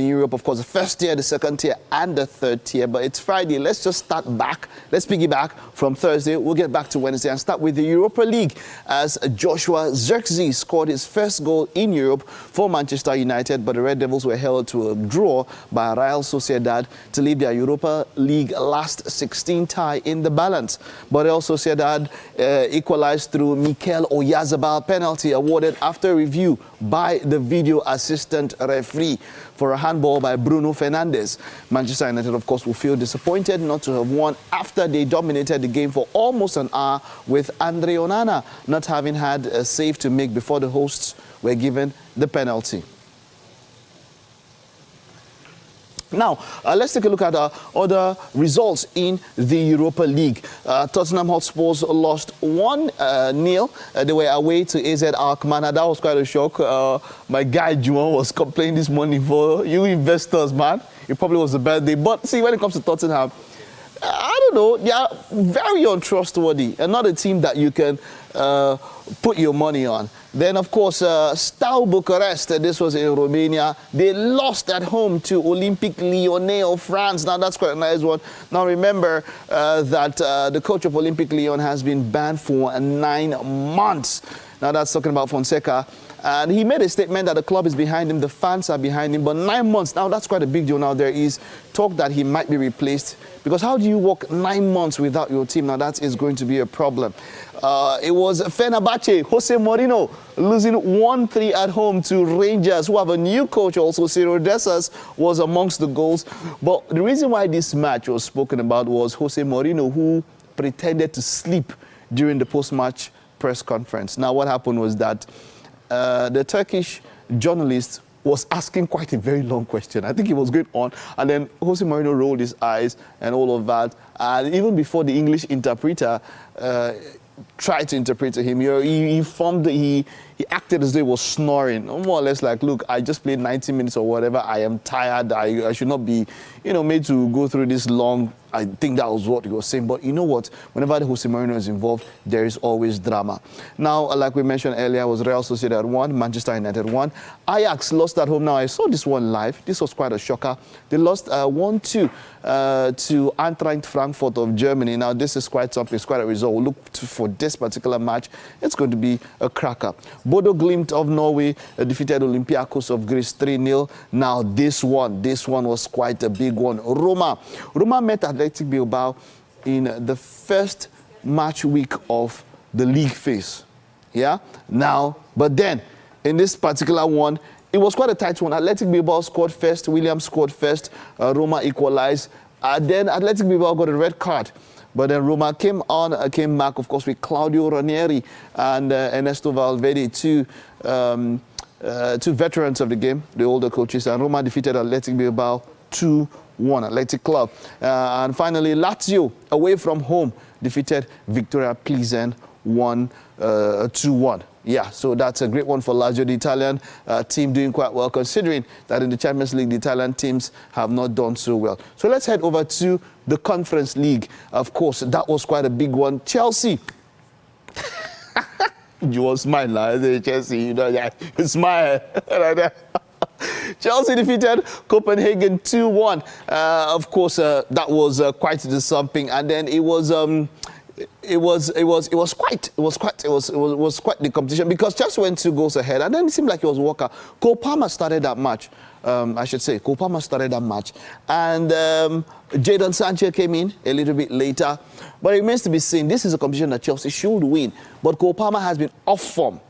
in Europe, of course, the first tier, the second tier, and the third tier. But it's Friday. Let's just start back. Let's piggyback from Thursday. We'll get back to Wednesday and start with the Europa League as Joshua Zirkzee scored his first goal in Europe for Manchester United, but the Red Devils were held to a draw by Real Sociedad to leave their Europa League last 16 tie in the balance. But Real Sociedad equalized through Mikel Oyarzabal penalty awarded after review by the video assistant referee for a handball by Bruno Fernandes. Manchester United, of course, will feel disappointed not to have won after they dominated the game for almost an hour, with Andre Onana not having had a save to make before the hosts were given the penalty. Now, let's take a look at other results in the Europa League. Tottenham Hotspurs lost 1-0. They were away to AZ Alkmaar. That was quite a shock. My guy Juan was complaining this morning for you investors, man. It probably was a bad day. But see, when it comes to Tottenham, I don't know. They are very untrustworthy and not a team that you can put your money on. Then, of course, Steaua Bucharest, this was in Romania. They lost at home to Olympique Lyonnais of France. Now, that's quite a nice one. Now, remember that the coach of Olympique Lyon has been banned for 9 months. Now, that's talking about Fonseca. And he made a statement that the club is behind him, the fans are behind him, but 9 months, now that's quite a big deal. Now there is talk that he might be replaced, because how do you work 9 months without your team? Now that is going to be a problem. It was Fenerbahce, Jose Mourinho, losing 1-3 at home to Rangers, who have a new coach also. Ciro Dessas was amongst the goals. But the reason why this match was spoken about was Jose Mourinho, who pretended to sleep during the post-match press conference. Now what happened was that the Turkish journalist was asking quite a very long question. I think he was going on, and then Jose Mourinho rolled his eyes and all of that. And even before the English interpreter tried to interpret to him, he acted as though he was snoring, more or less like, look, I just played 90 minutes or whatever. I am tired. I should not be, made to go through this long. I think that was what he was saying. But you know what? Whenever the Jose Mourinho is involved, there is always drama. Now, like we mentioned earlier, was Real Sociedad 1, Manchester United 1. Ajax lost at home. Now, I saw this one live. This was quite a shocker. They lost 1-2 to Eintracht Frankfurt of Germany. Now, this is quite something. It's quite a result. We'll look for this particular match. It's going to be a cracker. Bodo Glimt of Norway defeated Olympiacos of Greece 3-0. Now, this one was quite a big one. Roma met Athletic Bilbao in the first match week of the league phase. Yeah? Now, but then, in this particular one, it was quite a tight one. Athletic Bilbao scored first, Williams scored first, Roma equalized. Then Athletic Bilbao got a red card. But then Roma came back, of course, with Claudio Ranieri and Ernesto Valverde, two veterans of the game, the older coaches. And Roma defeated Athletic Bilbao 2-1, Athletic Club. And finally, Lazio, away from home, defeated Victoria Plizen 2-1. Yeah, so that's a great one for Lazio, the Italian team doing quite well, considering that in the Champions League, the Italian teams have not done so well. So let's head over to the Conference League. Of course, that was quite a big one. Chelsea. You will smile now, Chelsea, you smile. Chelsea defeated Copenhagen 2-1. Of course, that was quite something, and then it was quite the competition, because Chelsea went 2 goals ahead, and then it seemed like it was Walker. Cole Palmer started that match. Cole Palmer started that match, and Jadon Sancho came in a little bit later. But it remains to be seen. This is a competition that Chelsea should win, but Cole Palmer has been off form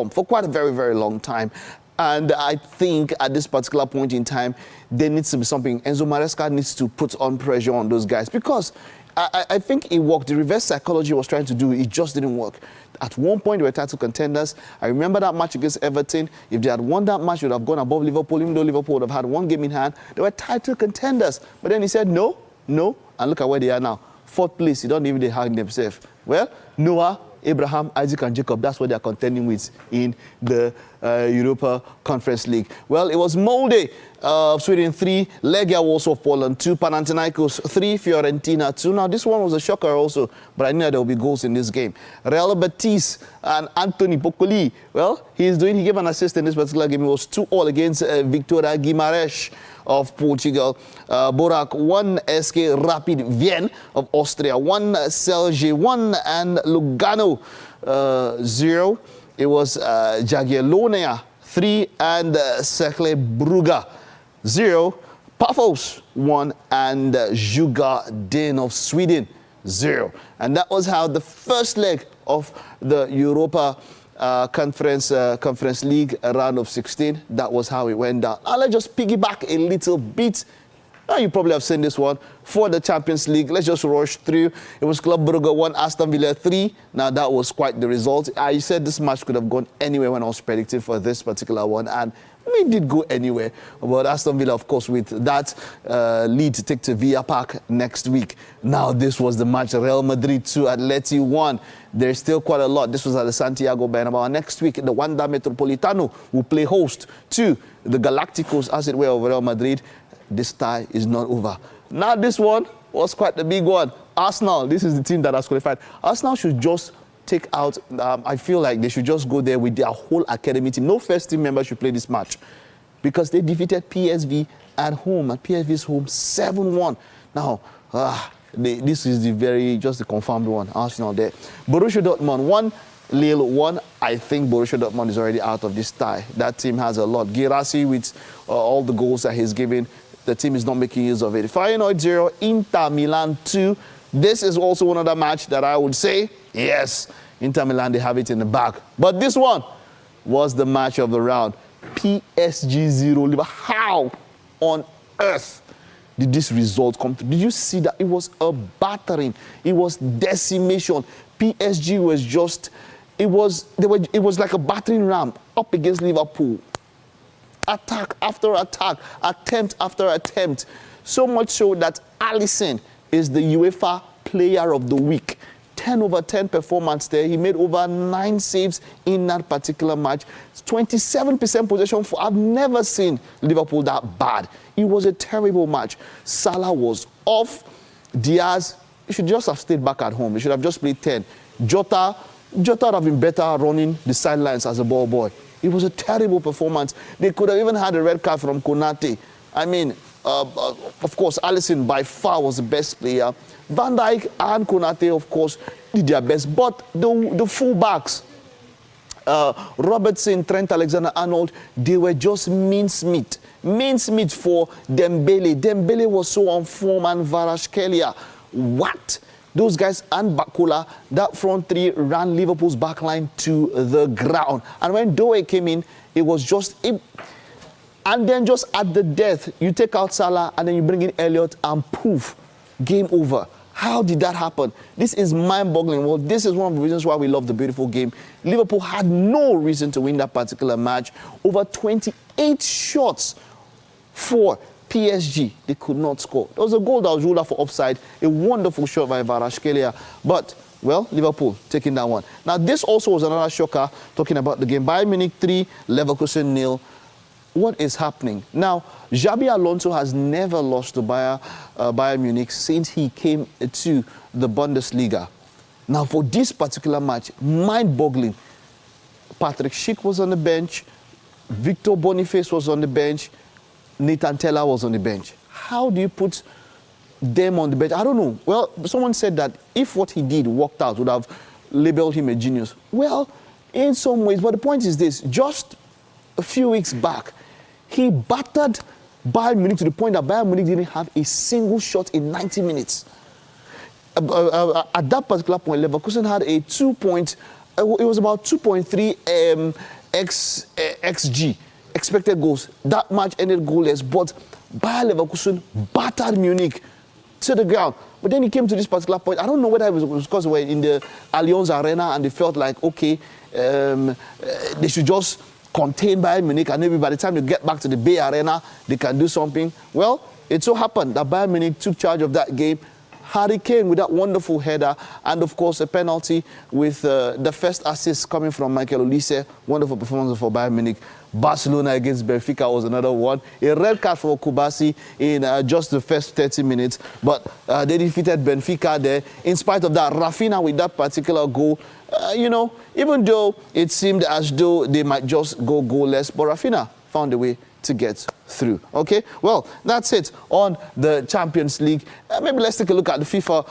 for quite a very, very long time. And I think at this particular point in time, there needs to be something. Enzo Maresca needs to put on pressure on those guys, because I think it worked. The reverse psychology was trying to do, it just didn't work. At one point, they were title contenders. I remember that match against Everton. If they had won that match, they would have gone above Liverpool, even though Liverpool would have had 1 game in hand. They were title contenders. But then he said, no, and look at where they are now. 4th place, you don't even hang themselves. Well, Noah Abraham, Isaac, and Jacob. That's what they are contending with in the Europa Conference League. Well, it was Molde of Sweden 3, Legia Warsaw of Poland 2, Panathinaikos 3, Fiorentina 2. Now, this one was a shocker also, but I knew there will be goals in this game. Real Betis and Anthony Bocoli, well, he gave an assist in this particular game. It was 2-2 against Victoria Guimarães of Portugal. Borac 1, SK Rapid Vienna of Austria 1, Celje 1, and Lugano 0. It was Jagiellonia 3 and Cercle Brugge 0. Pafos 1 and Djurgården of Sweden 0. And that was how the first leg of the Europa Conference League round of 16. That was how it went down. Now let's just piggyback a little bit. Now you probably have seen this one for the Champions League. Let's just rush through. It was Club Brugge 1, Aston Villa 3. Now that was quite the result. I said this match could have gone anywhere when I was predicting for this particular one, and we did go anywhere. But Aston Villa, of course, with that lead to take to Villa Park next week. Now this was the match. Real Madrid 2, Atleti 1. There's still quite a lot. This was at the Santiago Bernabeu. Next week, the Wanda Metropolitano will play host to the Galacticos, as it were, of Real Madrid. This tie is not over. Now this one was quite the big one. Arsenal, this is the team that has qualified. Arsenal should just take out, I feel like they should just go there with their whole academy team. No first team member should play this match because they defeated PSV at home, at PSV's home, 7-1. Now, this is just the confirmed one, Arsenal there. Borussia Dortmund 1, Lille 1. I think Borussia Dortmund is already out of this tie. That team has a lot. Guirassy with all the goals that he's given, the team is not making use of it. Feyenoord 0, Inter Milan 2. This is also another match that I would say, yes, Inter Milan, they have it in the bag. But this one was the match of the round. PSG 0, Liverpool. How on earth did this result come through? Did you see that? It was a battering. It was decimation. PSG was just, it was like a battering ram up against Liverpool. Attack after attack, attempt after attempt. So much so that Alisson is the UEFA Player of the Week. 10 over 10 performance there. He made over 9 saves in that particular match. 27% possession. I've never seen Liverpool that bad. It was a terrible match. Salah was off. Diaz, he should just have stayed back at home. He should have just played 10. Jota would have been better running the sidelines as a ball boy. It was a terrible performance. They could have even had a red card from Konate. I mean, of course, Alisson by far was the best player. Van Dijk and Konate, of course, did their best. But the full-backs, Robertson, Trent Alexander-Arnold, they were just mincemeat. Mincemeat for Dembele. Dembele was so on form, and Kvaratskhelia. What? Those guys and Bakola, that front three ran Liverpool's backline to the ground. And when Doe came in, it was just... And then just at the death, you take out Salah and then you bring in Elliott and poof, game over. How did that happen? This is mind-boggling. Well, this is one of the reasons why we love the beautiful game. Liverpool had no reason to win that particular match. Over 28 shots for PSG. They could not score. There was a goal that was ruled out for offside. A wonderful shot by Kvaratskhelia. But, well, Liverpool taking that one. Now, this also was another shocker, talking about the game. Bayern Munich 3, Leverkusen 0. What is happening? Now, Xabi Alonso has never lost to Bayern Munich since he came to the Bundesliga. Now, for this particular match, mind-boggling. Patrick Schick was on the bench. Victor Boniface was on the bench. Nathan Tella was on the bench. How do you put them on the bench? I don't know. Well, someone said that if what he did worked out, would have labeled him a genius. Well, in some ways, but the point is this. Just a few weeks back, he battered Bayern Munich to the point that Bayern Munich didn't have a single shot in 90 minutes. At that particular point, Leverkusen had a 2-point, it was about 2.3 XG, expected goals. That match ended goalless, but Bayer Leverkusen battered Munich to the ground. But then he came to this particular point. I don't know whether it was because they were in the Allianz Arena and they felt like, okay, they should just contain Bayern Munich, and maybe by the time they get back to the Bay Arena, they can do something. Well, it so happened that Bayern Munich took charge of that game Harry Kane with that wonderful header, and of course a penalty with the first assist coming from Michael Olise. Wonderful performance for Bayern Munich. Barcelona against Benfica was another one. A red card for Kubasi in just the first 30 minutes, but they defeated Benfica there. In spite of that, Rafinha with that particular goal, you know, even though it seemed as though they might just go goalless, but Rafinha found a way to get through. Okay, well, that's it on the Champions League. Maybe let's take a look at the FIFA